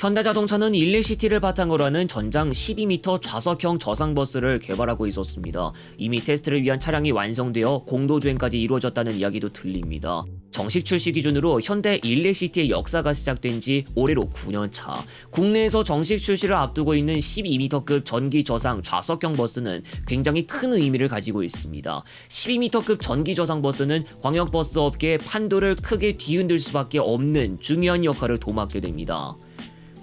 현대자동차는 일리시티를 바탕으로 하는 전장 12m 좌석형 저상버스를 개발하고 있었습니다. 이미 테스트를 위한 차량이 완성되어 공도주행까지 이루어졌다는 이야기도 들립니다. 정식 출시 기준으로 현대 일리시티의 역사가 시작된 지 올해로 9년차. 국내에서 정식 출시를 앞두고 있는 12m급 전기 저상 좌석형 버스는 굉장히 큰 의미를 가지고 있습니다. 12m급 전기 저상 버스는 광역버스 업계의 판도를 크게 뒤흔들 수밖에 없는 중요한 역할을 도맡게 됩니다.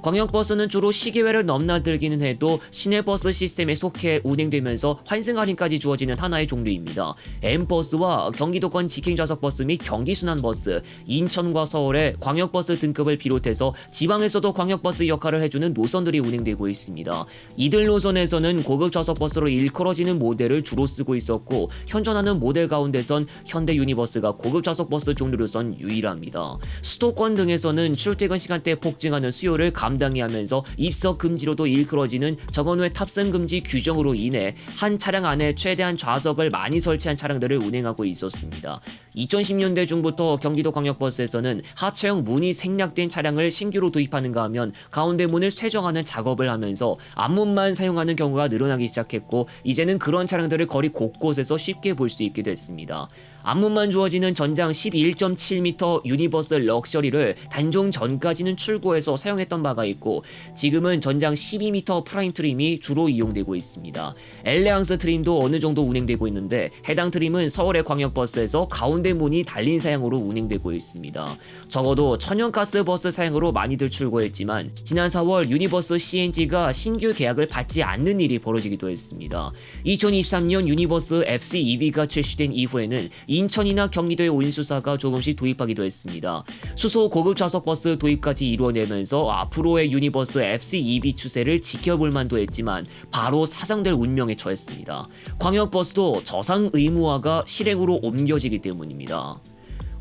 광역버스는 주로 시계외를 넘나들기는 해도 시내버스 시스템에 속해 운행되면서 환승 할인까지 주어지는 하나의 종류입니다. M버스와 경기도권 직행좌석버스 및 경기순환버스, 인천과 서울의 광역버스 등급을 비롯해서 지방에서도 광역버스 역할을 해주는 노선들이 운행되고 있습니다. 이들 노선에서는 고급 좌석버스로 일컬어지는 모델을 주로 쓰고 있었고, 현존하는 모델 가운데선 현대 유니버스가 고급 좌석버스 종류로선 유일합니다. 수도권 등에서는 출퇴근 시간대 폭증하는 수요를 감당해야 하면서 입석 금지로도 일컬어지는 정원외 탑승 금지 규정으로 인해 한 차량 안에 최대한 좌석을 많이 설치한 차량들을 운행하고 있었습니다. 2010년대 중부터 경기도 광역버스에서는 하차형 문이 생략된 차량을 신규로 도입하는가 하면 가운데 문을 쇄정하는 작업을 하면서 앞문만 사용하는 경우가 늘어나기 시작했고, 이제는 그런 차량들을 거리 곳곳에서 쉽게 볼 수 있게 됐습니다. 앞문만 주어지는 전장 11.7m 유니버스 럭셔리를 단종 전까지는 출고해서 사용했던 바가 있고, 지금은 전장 12m 프라임 트림이 주로 이용되고 있습니다. 엘레앙스 트림도 어느 정도 운행되고 있는데, 해당 트림은 서울의 광역버스에서 가운데 문이 달린 사양으로 운행되고 있습니다. 적어도 천연가스 버스 사양으로 많이들 출고했지만, 지난 4월 유니버스 CNG가 신규 계약을 받지 않는 일이 벌어지기도 했습니다. 2023년 유니버스 FC-EV가 출시된 이후에는 인천이나 경기도의 운수사가 조금씩 도입하기도 했습니다. 수소 고급 좌석버스 도입까지 이루어내면서 앞으로의 유니버스 FC-EV 추세를 지켜볼 만도 했지만 바로 사장될 운명에 처했습니다. 광역버스도 저상 의무화가 실행으로 옮겨지기 때문입니다.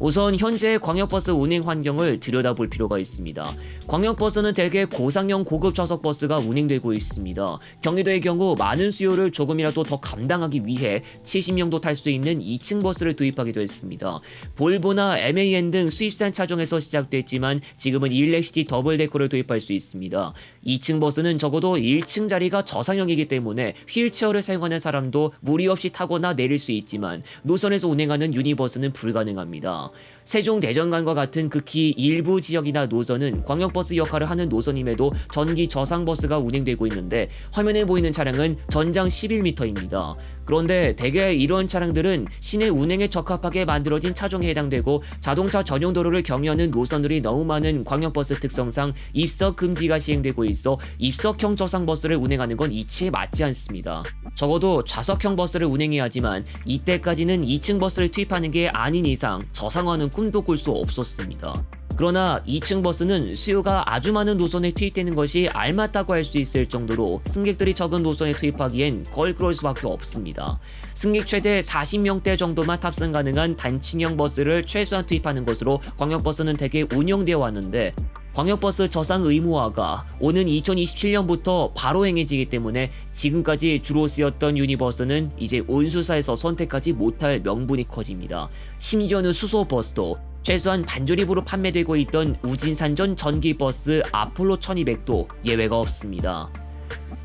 우선 현재의 광역버스 운행 환경을 들여다볼 필요가 있습니다. 광역버스는 대개 고상형 고급 좌석버스가 운행되고 있습니다. 경기도의 경우 많은 수요를 조금이라도 더 감당하기 위해 70명도 탈 수 있는 2층 버스를 도입하기도 했습니다. 볼보나 MAN 등 수입산 차종에서 시작됐지만 지금은 일렉시티 더블데커를 도입할 수 있습니다. 2층 버스는 적어도 1층 자리가 저상형이기 때문에 휠체어를 사용하는 사람도 무리 없이 타거나 내릴 수 있지만 노선에서 운행하는 유니버스는 불가능합니다. 세종대전간과 같은 극히 일부 지역이나 노선은 광역버스 역할을 하는 노선임에도 전기 저상버스가 운행되고 있는데, 화면에 보이는 차량은 전장 11m입니다. 그런데 대개 이런 차량들은 시내 운행에 적합하게 만들어진 차종에 해당되고, 자동차 전용 도로를 경유하는 노선들이 너무 많은 광역버스 특성상 입석 금지가 시행되고 있어 입석형 저상버스를 운행하는 건 이치에 맞지 않습니다. 적어도 좌석형 버스를 운행해야 하지만 이때까지는 2층 버스를 투입하는 게 아닌 이상 저상화는 꿈도 꿀 수 없었습니다. 그러나 2층 버스는 수요가 아주 많은 노선에 투입되는 것이 알맞다고 할 수 있을 정도로 승객들이 적은 노선에 투입하기엔 껄끄러울 수밖에 없습니다. 승객 최대 40명대 정도만 탑승 가능한 단층형 버스를 최소한 투입하는 것으로 광역버스는 대개 운영되어 왔는데, 광역버스 저상 의무화가 오는 2027년부터 바로 행해지기 때문에 지금까지 주로 쓰였던 유니버스는 이제 운수사에서 선택하지 못할 명분이 커집니다. 심지어는 수소버스도 최소한 반조립으로 판매되고 있던 우진산전 전기버스 아폴로 1200도 예외가 없습니다.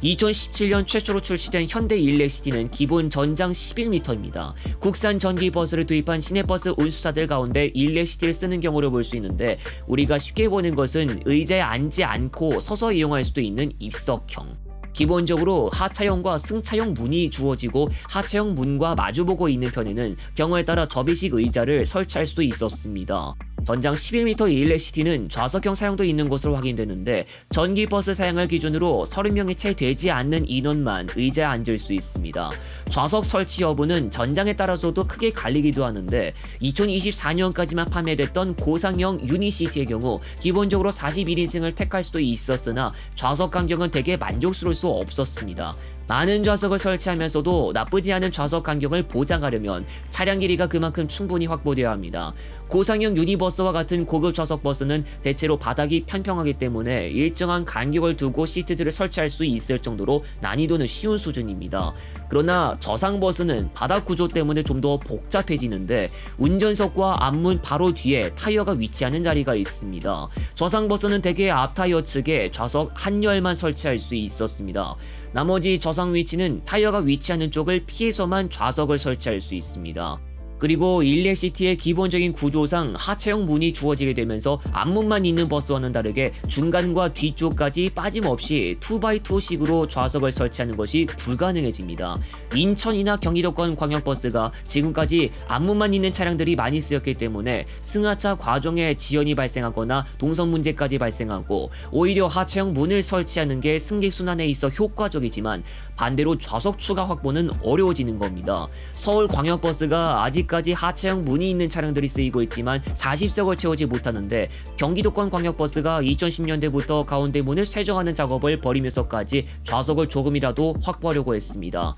2017년 최초로 출시된 현대 일렉시티는 기본 전장 11m입니다. 국산 전기버스를 도입한 시내버스 운수사들 가운데 일렉시티를 쓰는 경우를 볼 수 있는데, 우리가 쉽게 보는 것은 의자에 앉지 않고 서서 이용할 수도 있는 입석형. 기본적으로 하차형과 승차형 문이 주어지고, 하차형 문과 마주보고 있는 편에는 경우에 따라 접이식 의자를 설치할 수도 있었습니다. 전장 11m 일렉시티는 좌석형 사용도 있는 것으로 확인되는데, 전기버스 사용을 기준으로 30명이 채 되지 않는 인원만 의자에 앉을 수 있습니다. 좌석 설치 여부는 전장에 따라서도 크게 갈리기도 하는데, 2024년까지만 판매됐던 고상형 유니시티의 경우 기본적으로 41인승을 택할 수도 있었으나 좌석 간격은 대개 만족스러울 수 없었습니다. 많은 좌석을 설치하면서도 나쁘지 않은 좌석 간격을 보장하려면 차량 길이가 그만큼 충분히 확보되어야 합니다. 고상형 유니버스와 같은 고급 좌석 버스는 대체로 바닥이 평평하기 때문에 일정한 간격을 두고 시트들을 설치할 수 있을 정도로 난이도는 쉬운 수준입니다. 그러나 저상버스는 바닥 구조 때문에 좀 더 복잡해지는데 운전석과 앞문 바로 뒤에 타이어가 위치하는 자리가 있습니다. 저상버스는 대개 앞 타이어 측에 좌석 한 열만 설치할 수 있었습니다. 나머지 저상 위치는 타이어가 위치하는 쪽을 피해서만 좌석을 설치할 수 있습니다. 그리고 일렉시티의 기본적인 구조상 하체형 문이 주어지게 되면서 앞문만 있는 버스와는 다르게 중간과 뒤쪽까지 빠짐없이 2x2식으로 좌석을 설치하는 것이 불가능해집니다. 인천이나 경기도권 광역버스가 지금까지 앞문만 있는 차량들이 많이 쓰였기 때문에 승하차 과정에 지연이 발생하거나 동선 문제까지 발생하고 오히려 하체형 문을 설치하는 게 승객 순환에 있어 효과적이지만 반대로 좌석 추가 확보는 어려워지는 겁니다. 서울광역버스가 아직까지 하체형 문이 있는 차량들이 쓰이고 있지만 40석을 채우지 못하는데 경기도권 광역버스가 2010년대부터 가운데 문을 쇄정하는 작업을 벌이면서까지 좌석을 조금이라도 확보하려고 했습니다.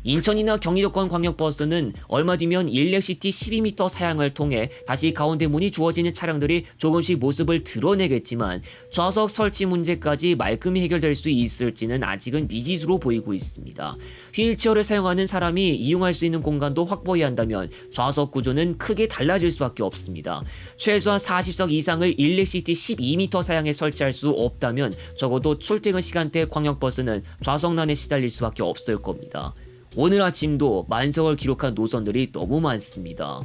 인천이나 경기도권 광역버스는 얼마 뒤면 일렉시티 12m 사양을 통해 다시 가운데 문이 주어지는 차량들이 조금씩 모습을 드러내겠지만 좌석 설치 문제까지 말끔히 해결될 수 있을지는 아직은 미지수로 보이고 있습니다. 휠체어를 사용하는 사람이 이용할 수 있는 공간도 확보해야 한다면 좌석 구조는 크게 달라질 수밖에 없습니다. 최소한 40석 이상을 일렉시티 12m 사양에 설치할 수 없다면 적어도 출퇴근 시간대 광역버스는 좌석난에 시달릴 수밖에 없을 겁니다. 오늘 아침도 만석을 기록한 노선들이 너무 많습니다.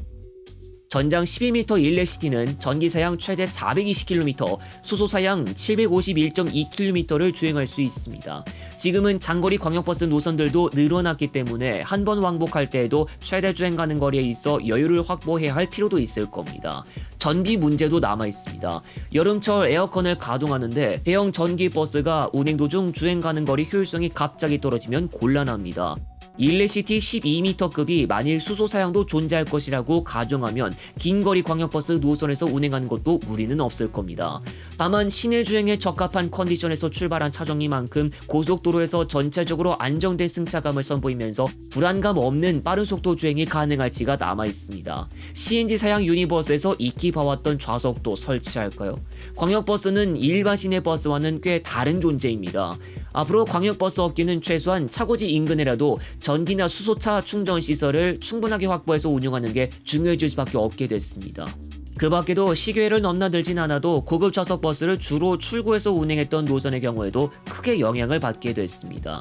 전장 12m 일렉시티는 전기사양 최대 420km, 수소사양 751.2km를 주행할 수 있습니다. 지금은 장거리 광역버스 노선들도 늘어났기 때문에 한 번 왕복할 때에도 최대 주행 가능 거리에 있어 여유를 확보해야 할 필요도 있을 겁니다. 전기 문제도 남아 있습니다. 여름철 에어컨을 가동하는데 대형 전기버스가 운행 도중 주행 가능 거리 효율성이 갑자기 떨어지면 곤란합니다. 일렉시티 12m급이 만일 수소 사양도 존재할 것이라고 가정하면 긴거리 광역버스 노선에서 운행하는 것도 무리는 없을 겁니다. 다만 시내 주행에 적합한 컨디션에서 출발한 차종이만큼 고속도로에서 전체적으로 안정된 승차감을 선보이면서 불안감 없는 빠른 속도 주행이 가능할지가 남아 있습니다. CNG 사양 유니버스에서 익히 봐왔던 좌석도 설치할까요? 광역버스는 일반 시내버스와는 꽤 다른 존재입니다. 앞으로 광역버스 업계는 최소한 차고지 인근에라도 전기나 수소차 충전 시설을 충분하게 확보해서 운영하는 게 중요해질 수밖에 없게 됐습니다. 그 밖에도 시계를 넘나들진 않아도 고급 좌석 버스를 주로 출구에서 운행했던 노선의 경우에도 크게 영향을 받게 됐습니다.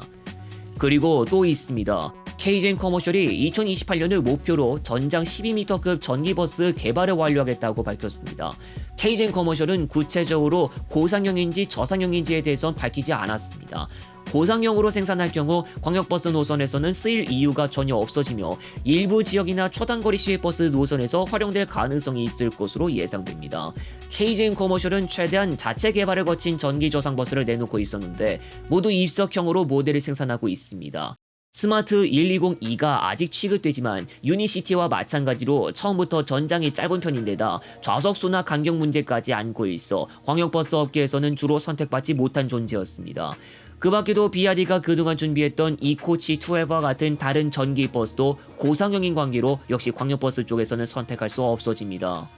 그리고 또 있습니다. KGN 커머셜이 2028년을 목표로 전장 12m급 전기버스 개발을 완료하겠다고 밝혔습니다. KGN 커머셜은 구체적으로 고상형인지 저상형인지에 대해선 밝히지 않았습니다. 고상형으로 생산할 경우 광역버스 노선에서는 쓰일 이유가 전혀 없어지며 일부 지역이나 초단거리 시외버스 노선에서 활용될 가능성이 있을 것으로 예상됩니다. KGN 커머셜은 최대한 자체 개발을 거친 전기 저상버스를 내놓고 있었는데 모두 입석형으로 모델을 생산하고 있습니다. 스마트 120E가 아직 취급되지만 유니시티와 마찬가지로 처음부터 전장이 짧은 편인데다 좌석수나 간격 문제까지 안고 있어 광역버스 업계에서는 주로 선택받지 못한 존재였습니다. 그 밖에도 BRD가 그동안 준비했던 이코치 12와 같은 다른 전기버스도 고상형인 관계로 역시 광역버스 쪽에서는 선택할 수 없어집니다.